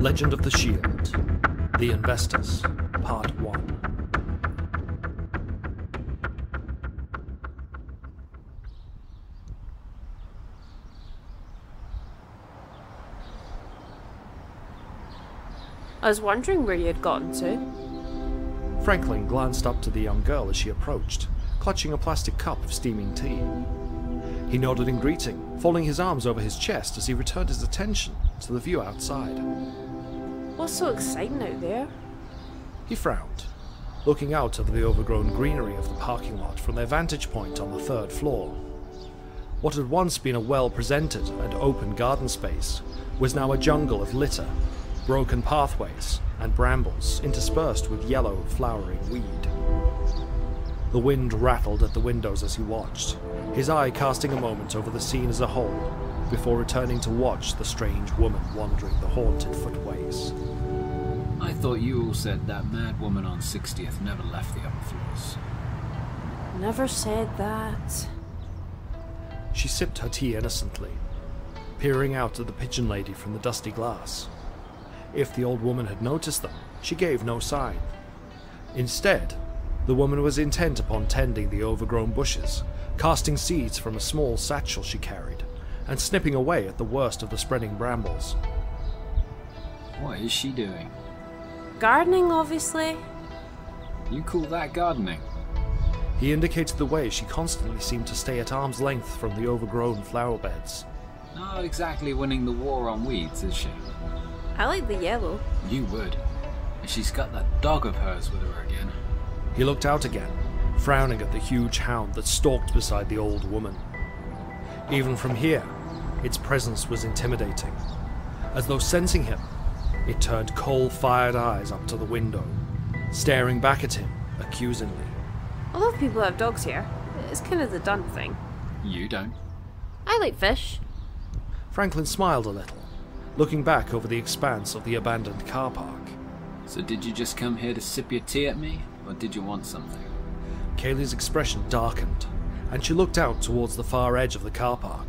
Legend of the Shield, The Investors, Part 1. I was wondering where you had gotten to. Franklin glanced up to the young girl as she approached, clutching a plastic cup of steaming tea. He nodded in greeting, folding his arms over his chest as he returned his attention to the view outside. What's so exciting out there? He frowned, looking out over the overgrown greenery of the parking lot from their vantage point on the third floor. What had once been a well-presented and open garden space was now a jungle of litter, broken pathways, and brambles interspersed with yellow, flowering weed. The wind rattled at the windows as he watched, his eye casting a moment over the scene as a whole, before returning to watch the strange woman wandering the haunted footways. I thought you all said that mad woman on 60th never left the upper floors. Never said that. She sipped her tea innocently, peering out at the pigeon lady from the dusty glass. If the old woman had noticed them, she gave no sign. Instead, the woman was intent upon tending the overgrown bushes, casting seeds from a small satchel she carried, and snipping away at the worst of the spreading brambles. What is she doing? Gardening, obviously. You call that gardening? He indicated the way she constantly seemed to stay at arm's length from the overgrown flower beds. Not exactly winning the war on weeds, is she? I like the yellow. You would. And she's got that dog of hers with her again. He looked out again, frowning at the huge hound that stalked beside the old woman. Even from here, its presence was intimidating. As though sensing him, it turned coal-fired eyes up to the window, staring back at him accusingly. A lot of people have dogs here. It's kind of the done thing. You don't. I like fish. Franklin smiled a little, looking back over the expanse of the abandoned car park. So did you just come here to sip your tea at me, or did you want something? Kayleigh's expression darkened, and she looked out towards the far edge of the car park.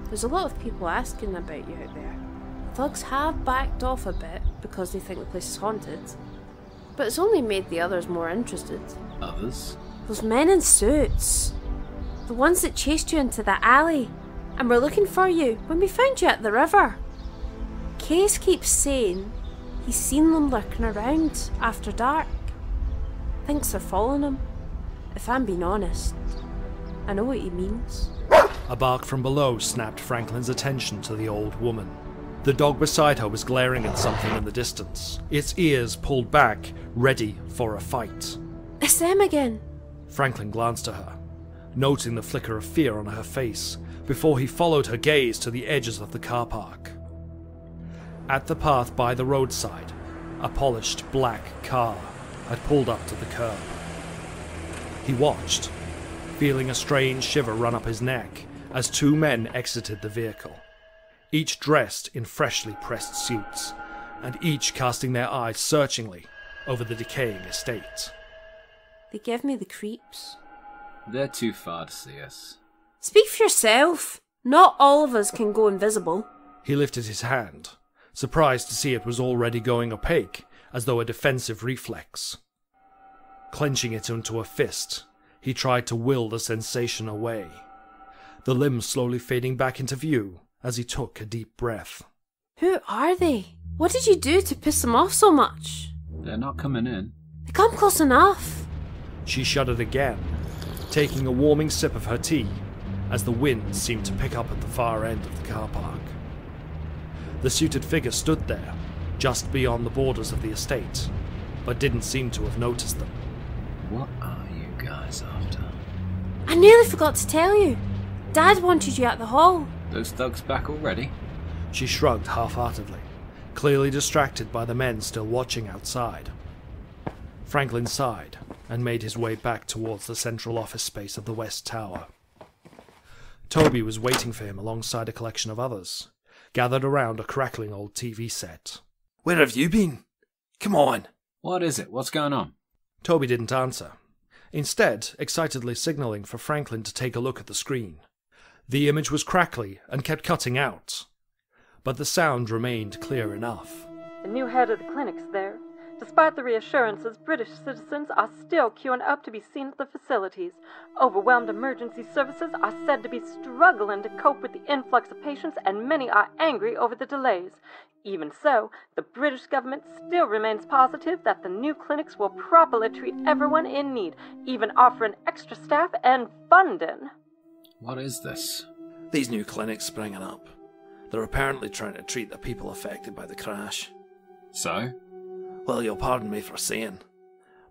There's a lot of people asking about you out there. Thugs have backed off a bit because they think the place is haunted, but it's only made the others more interested. Others? Those men in suits. The ones that chased you into that alley, and were looking for you when we found you at the river. Case keeps saying he's seen them lurking around after dark. Thinks they're following him. If I'm being honest, I know what he means. A bark from below snapped Franklin's attention to the old woman. The dog beside her was glaring at something in the distance, its ears pulled back, ready for a fight. It's them again. Franklin glanced at her, noting the flicker of fear on her face, before he followed her gaze to the edges of the car park. At the path by the roadside, a polished black car had pulled up to the curb. He watched, feeling a strange shiver run up his neck as two men exited the vehicle, each dressed in freshly pressed suits, and each casting their eyes searchingly over the decaying estate. They give me the creeps. They're too far to see us. Speak for yourself. Not all of us can go invisible. He lifted his hand, surprised to see it was already going opaque, as though a defensive reflex. Clenching it into a fist, he tried to will the sensation away, the limbs slowly fading back into view as he took a deep breath. Who are they? What did you do to piss them off so much? They're not coming in. They come close enough. She shuddered again, taking a warming sip of her tea, as the wind seemed to pick up at the far end of the car park. The suited figure stood there, just beyond the borders of the estate, but didn't seem to have noticed them. What are you guys after? I nearly forgot to tell you. Dad wanted you at the hall. Those thugs back already? She shrugged half-heartedly, clearly distracted by the men still watching outside. Franklin sighed and made his way back towards the central office space of the West Tower. Toby was waiting for him alongside a collection of others, gathered around a crackling old TV set. Where have you been? Come on. What is it? What's going on? Toby didn't answer, instead excitedly signalling for Franklin to take a look at the screen. The image was crackly and kept cutting out, but the sound remained clear enough. a new head of the clinics there. Despite the reassurances, British citizens are still queuing up to be seen at the facilities. Overwhelmed emergency services are said to be struggling to cope with the influx of patients, and many are angry over the delays. Even so, the British government still remains positive that the new clinics will properly treat everyone in need, even offering extra staff and funding. What is this? These new clinics springing up. They're apparently trying to treat the people affected by the crash. So? Well, you'll pardon me for saying,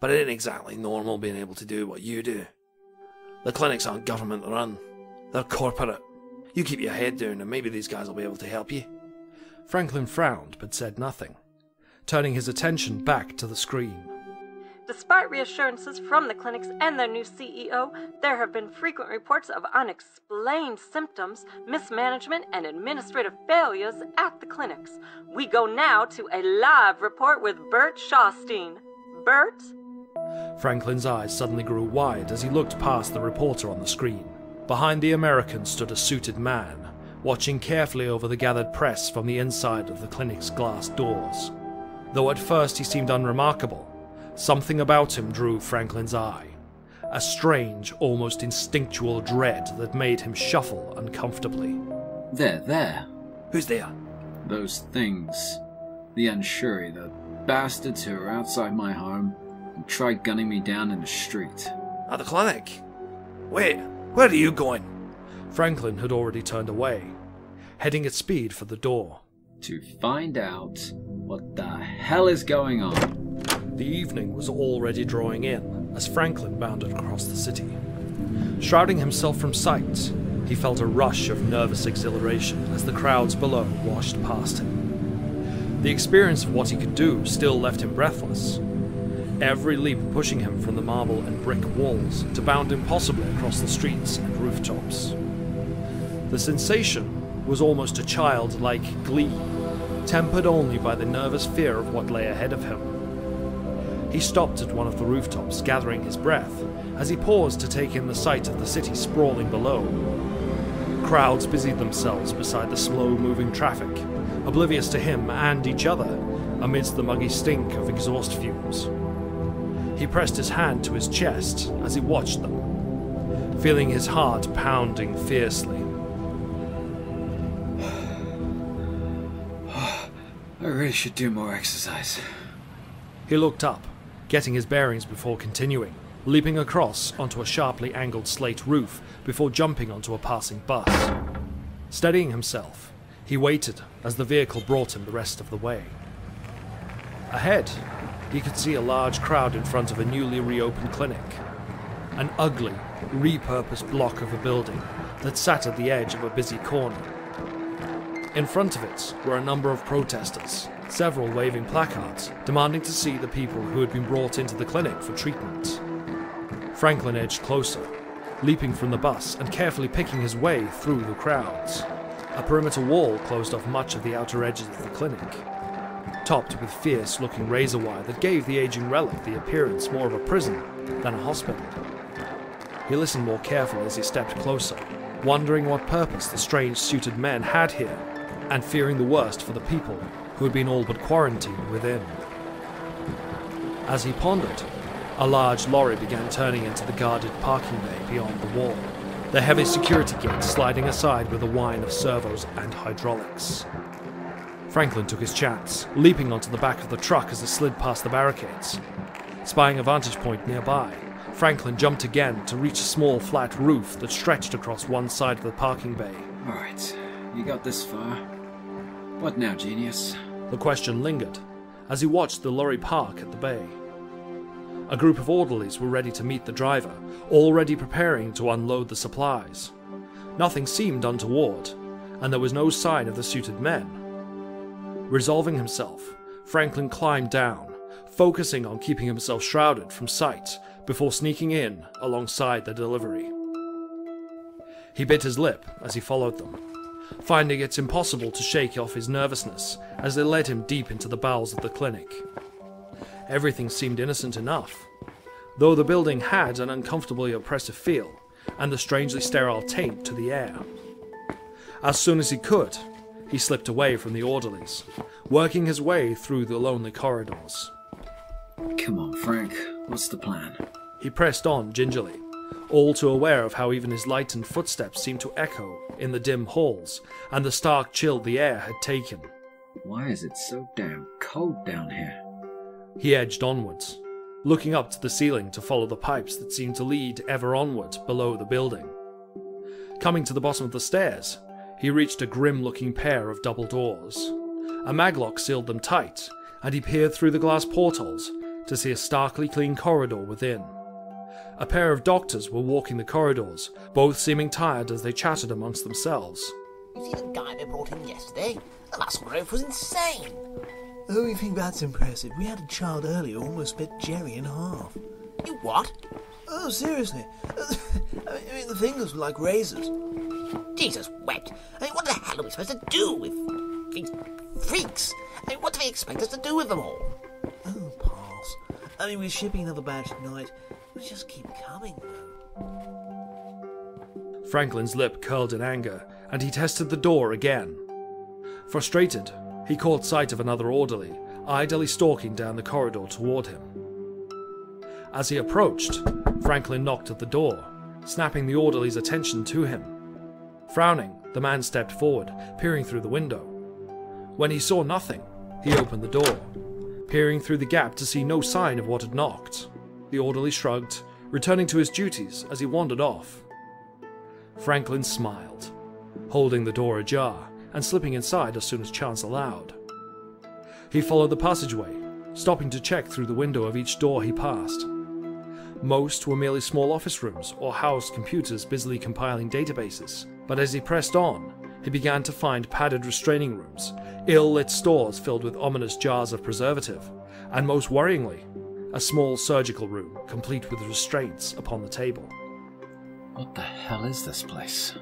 but it ain't exactly normal being able to do what you do. The clinics aren't government run. They're corporate. You keep your head down and maybe these guys will be able to help you. Franklin frowned but said nothing, turning his attention back to the screen. Despite reassurances from the clinics and their new CEO, there have been frequent reports of unexplained symptoms, mismanagement, and administrative failures at the clinics. We go now to a live report with Bert Shawstein. Bert? Franklin's eyes suddenly grew wide as he looked past the reporter on the screen. Behind the American stood a suited man, watching carefully over the gathered press from the inside of the clinic's glass doors. Though at first he seemed unremarkable, something about him drew Franklin's eye. A strange, almost instinctual dread that made him shuffle uncomfortably. There. Who's there? Those things. The Unshiri, the bastards who are outside my home and tried gunning me down in the street. At the clinic? Wait, where are you going? Franklin had already turned away, heading at speed for the door. To find out what the hell is going on. The evening was already drawing in as Franklin bounded across the city. Shrouding himself from sight, he felt a rush of nervous exhilaration as the crowds below washed past him. The experience of what he could do still left him breathless, every leap pushing him from the marble and brick walls to bound impossibly across the streets and rooftops. The sensation was almost a childlike glee, tempered only by the nervous fear of what lay ahead of him. He stopped at one of the rooftops, gathering his breath, as he paused to take in the sight of the city sprawling below. Crowds busied themselves beside the slow-moving traffic, oblivious to him and each other, amidst the muggy stink of exhaust fumes. He pressed his hand to his chest as he watched them, feeling his heart pounding fiercely. I really should do more exercise. He looked up, getting his bearings before continuing, leaping across onto a sharply angled slate roof before jumping onto a passing bus. Steadying himself, he waited as the vehicle brought him the rest of the way. Ahead, he could see a large crowd in front of a newly reopened clinic. An ugly, repurposed block of a building that sat at the edge of a busy corner. In front of it were a number of protesters, several waving placards demanding to see the people who had been brought into the clinic for treatment. Franklin edged closer, leaping from the bus and carefully picking his way through the crowds. A perimeter wall closed off much of the outer edges of the clinic, topped with fierce-looking razor wire that gave the aging relic the appearance more of a prison than a hospital. He listened more carefully as he stepped closer, wondering what purpose the strange suited men had here, and fearing the worst for the people who had been all but quarantined within. As he pondered, a large lorry began turning into the guarded parking bay beyond the wall, the heavy security gate sliding aside with a whine of servos and hydraulics. Franklin took his chance, leaping onto the back of the truck as it slid past the barricades. Spying a vantage point nearby, Franklin jumped again to reach a small flat roof that stretched across one side of the parking bay. Alright, you got this far. What now, genius? The question lingered as he watched the lorry park at the bay. A group of orderlies were ready to meet the driver, already preparing to unload the supplies. Nothing seemed untoward, and there was no sign of the suited men. Resolving himself, Franklin climbed down, focusing on keeping himself shrouded from sight before sneaking in alongside the delivery. He bit his lip as he followed them, finding it impossible to shake off his nervousness as they led him deep into the bowels of the clinic. Everything seemed innocent enough, though the building had an uncomfortably oppressive feel and a strangely sterile taint to the air. As soon as he could, he slipped away from the orderlies, working his way through the lonely corridors. Come on, Frank. What's the plan? He pressed on gingerly, all too aware of how even his lightened footsteps seemed to echo in the dim halls, and the stark chill the air had taken. Why is it so damn cold down here? He edged onwards, looking up to the ceiling to follow the pipes that seemed to lead ever onward below the building. Coming to the bottom of the stairs, he reached a grim-looking pair of double doors. A maglock sealed them tight, and he peered through the glass portholes to see a starkly clean corridor within. A pair of doctors were walking the corridors, both seeming tired as they chatted amongst themselves. You see the guy they brought in yesterday? The muscle growth was insane. Oh, you think that's impressive? We had a child earlier who almost split Jerry in half. You what? Oh, seriously. I mean, the fingers were like razors. Jesus wept. I mean, what the hell are we supposed to do with these freaks? I mean, what do they expect us to do with them all? Oh, pass. I mean, we're shipping another batch tonight. We just keep coming, though. Franklin's lip curled in anger, and he tested the door again. Frustrated, he caught sight of another orderly, idly stalking down the corridor toward him. As he approached, Franklin knocked at the door, snapping the orderly's attention to him. Frowning, the man stepped forward, peering through the window. When he saw nothing, he opened the door, peering through the gap to see no sign of what had knocked. The orderly shrugged, returning to his duties as he wandered off. Franklin smiled, holding the door ajar and slipping inside as soon as chance allowed. He followed the passageway, stopping to check through the window of each door he passed. Most were merely small office rooms or housed computers busily compiling databases, but as he pressed on, he began to find padded restraining rooms, ill-lit stores filled with ominous jars of preservative, and most worryingly, a small surgical room complete with restraints upon the table. What the hell is this place?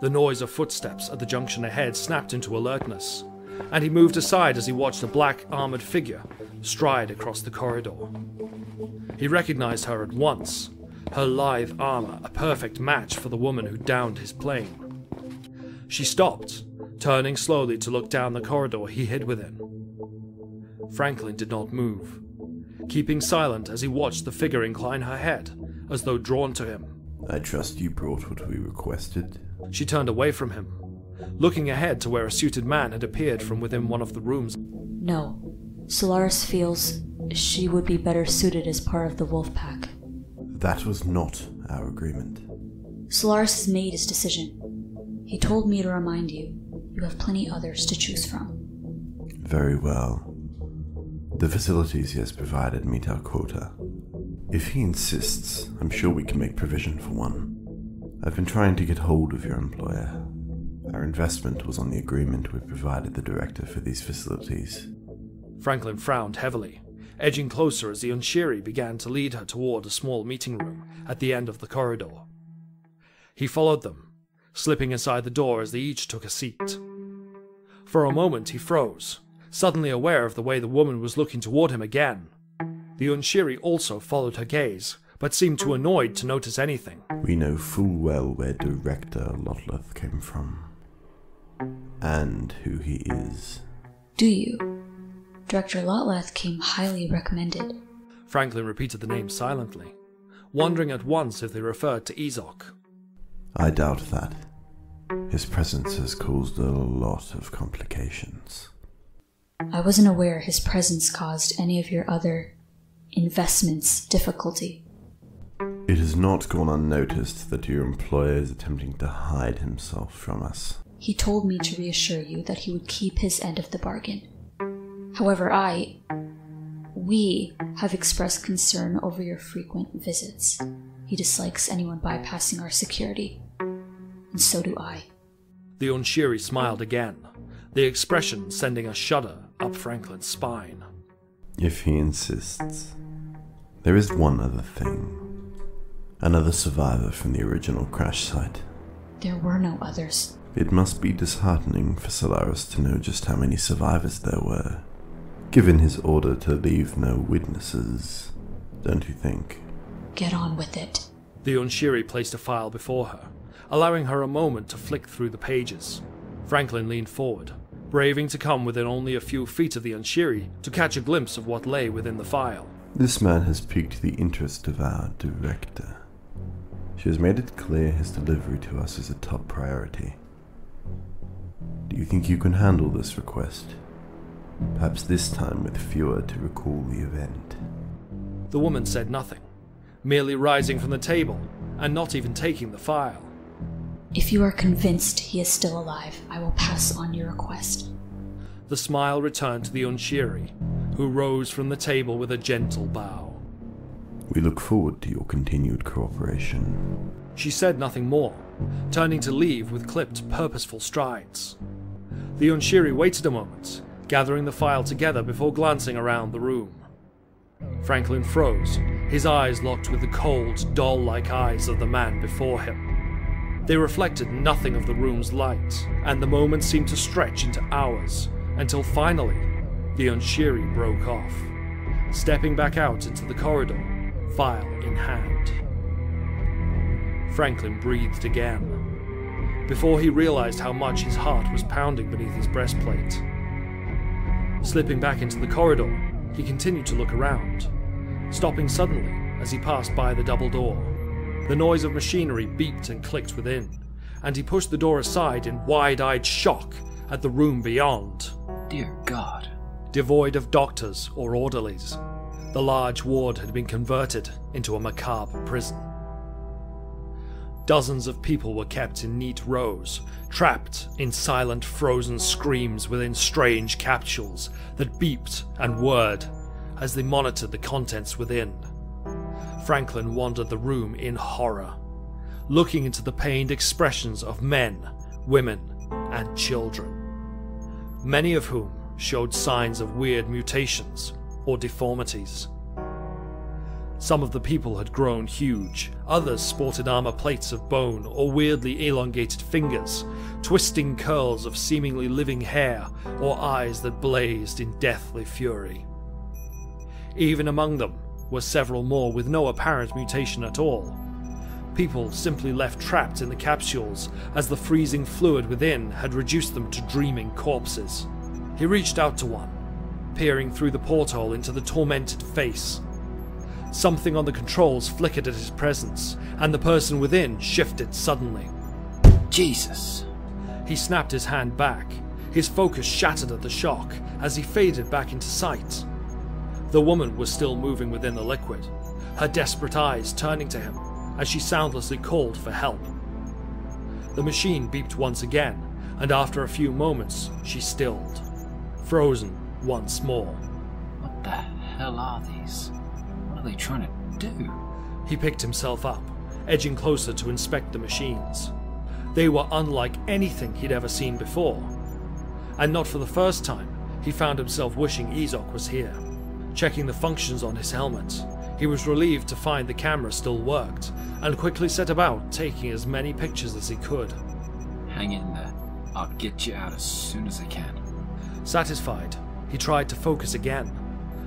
The noise of footsteps at the junction ahead snapped into alertness, and he moved aside as he watched a black armored figure stride across the corridor. He recognized her at once, her lithe armor a perfect match for the woman who downed his plane. She stopped, turning slowly to look down the corridor he hid within. Franklin did not move, keeping silent as he watched the figure incline her head, as though drawn to him. I trust you brought what we requested. She turned away from him, looking ahead to where a suited man had appeared from within one of the rooms. No. Solaris feels she would be better suited as part of the wolf pack. That was not our agreement. Solaris has made his decision. He told me to remind you, you have plenty others to choose from. Very well. The facilities he has provided meet our quota. If he insists, I'm sure we can make provision for one. I've been trying to get hold of your employer. Our investment was on the agreement we provided the director for these facilities. Franklin frowned heavily, edging closer as the Unshiri began to lead her toward a small meeting room at the end of the corridor. He followed them, slipping inside the door as they each took a seat. For a moment he froze, suddenly aware of the way the woman was looking toward him again. The Unshiri also followed her gaze, but seemed too annoyed to notice anything. We know full well where Director Lotleth came from, and who he is. Do you? Director Lotleth came highly recommended. Franklin repeated the name silently, wondering at once if they referred to Ezok. I doubt that. His presence has caused a lot of complications. I wasn't aware his presence caused any of your other investments difficulty. It has not gone unnoticed that your employer is attempting to hide himself from us. He told me to reassure you that he would keep his end of the bargain. However, we have expressed concern over your frequent visits. He dislikes anyone bypassing our security, and so do I. The Unshiri smiled again, the expression sending a shudder up Franklin's spine. If he insists. There is one other thing. Another survivor from the original crash site. There were no others. It must be disheartening for Solaris to know just how many survivors there were, given his order to leave no witnesses, don't you think? Get on with it. The Unshiri placed a file before her, allowing her a moment to flick through the pages. Franklin leaned forward, braving to come within only a few feet of the Unshiri to catch a glimpse of what lay within the file. This man has piqued the interest of our director. She has made it clear his delivery to us is a top priority. Do you think you can handle this request? Perhaps this time with fewer to recall the event. The woman said nothing, merely rising from the table and not even taking the file. If you are convinced he is still alive, I will pass on your request. The smile returned to the Unshiri, who rose from the table with a gentle bow. We look forward to your continued cooperation. She said nothing more, turning to leave with clipped, purposeful strides. The Unshiri waited a moment, gathering the file together before glancing around the room. Franklin froze, his eyes locked with the cold, doll-like eyes of the man before him. They reflected nothing of the room's light, and the moment seemed to stretch into hours, until finally, the Unshiri broke off, stepping back out into the corridor, file in hand. Franklin breathed again, before he realized how much his heart was pounding beneath his breastplate. Slipping back into the corridor, he continued to look around, stopping suddenly as he passed by the double door. The noise of machinery beeped and clicked within, and he pushed the door aside in wide-eyed shock at the room beyond. Dear God. Devoid of doctors or orderlies, the large ward had been converted into a macabre prison. Dozens of people were kept in neat rows, trapped in silent frozen screams within strange capsules that beeped and whirred as they monitored the contents within. Franklin wandered the room in horror, looking into the pained expressions of men, women, and children, many of whom showed signs of weird mutations or deformities. Some of the people had grown huge, others sported armor plates of bone or weirdly elongated fingers, twisting curls of seemingly living hair or eyes that blazed in deathly fury. Even among them were several more with no apparent mutation at all. People simply left trapped in the capsules as the freezing fluid within had reduced them to dreaming corpses. He reached out to one, peering through the porthole into the tormented face. Something on the controls flickered at his presence, and the person within shifted suddenly. Jesus! He snapped his hand back, his focus shattered at the shock as he faded back into sight. The woman was still moving within the liquid, her desperate eyes turning to him as she soundlessly called for help. The machine beeped once again, and after a few moments she stilled, frozen once more. What the hell are these? What are they trying to do? He picked himself up, edging closer to inspect the machines. They were unlike anything he'd ever seen before. And not for the first time, he found himself wishing Izok was here. Checking the functions on his helmet, he was relieved to find the camera still worked, and quickly set about taking as many pictures as he could. Hang in there. I'll get you out as soon as I can. Satisfied, he tried to focus again,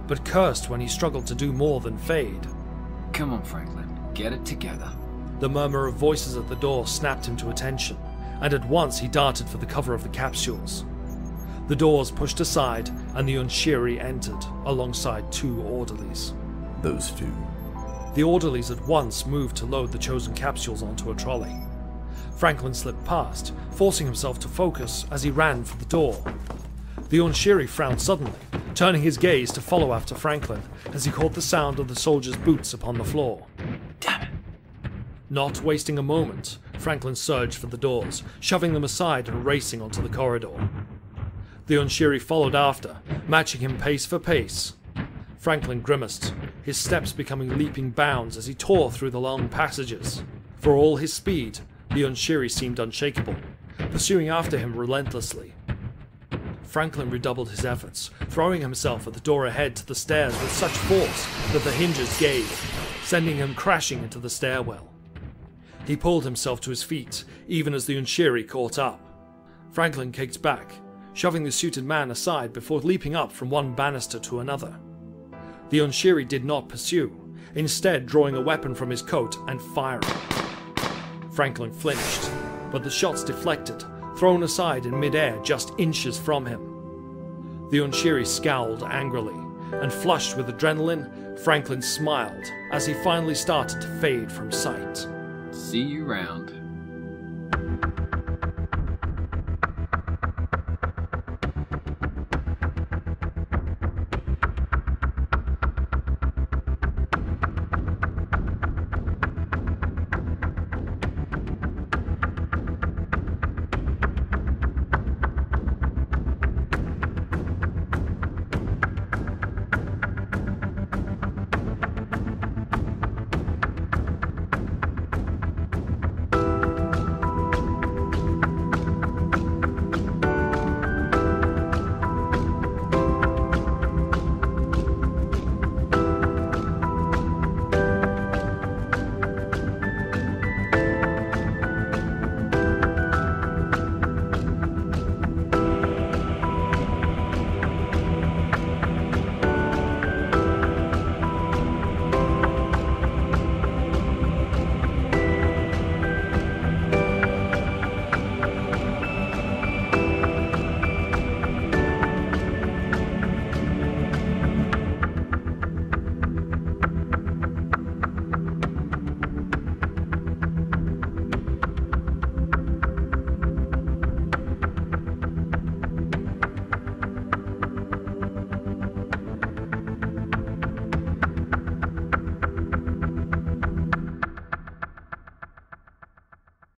but cursed when he struggled to do more than fade. Come on, Franklin. Get it together. The murmur of voices at the door snapped him to attention, and at once he darted for the cover of the capsules. The doors pushed aside, and the Unshiri entered, alongside two orderlies. Those two. The orderlies at once moved to load the chosen capsules onto a trolley. Franklin slipped past, forcing himself to focus as he ran for the door. The Unshiri frowned suddenly, turning his gaze to follow after Franklin as he caught the sound of the soldiers' boots upon the floor. Damn it! Not wasting a moment, Franklin surged for the doors, shoving them aside and racing onto the corridor. The Unshiri followed after, matching him pace for pace. Franklin grimaced, his steps becoming leaping bounds as he tore through the long passages. For all his speed, the Unshiri seemed unshakable, pursuing after him relentlessly. Franklin redoubled his efforts, throwing himself at the door ahead to the stairs with such force that the hinges gave, sending him crashing into the stairwell. He pulled himself to his feet, even as the Unshiri caught up. Franklin kicked back, shoving the suited man aside before leaping up from one banister to another. The Unshiri did not pursue, instead drawing a weapon from his coat and firing. Franklin flinched, but the shots deflected, thrown aside in midair just inches from him. The Unshiri scowled angrily, and flushed with adrenaline, Franklin smiled as he finally started to fade from sight. See you round.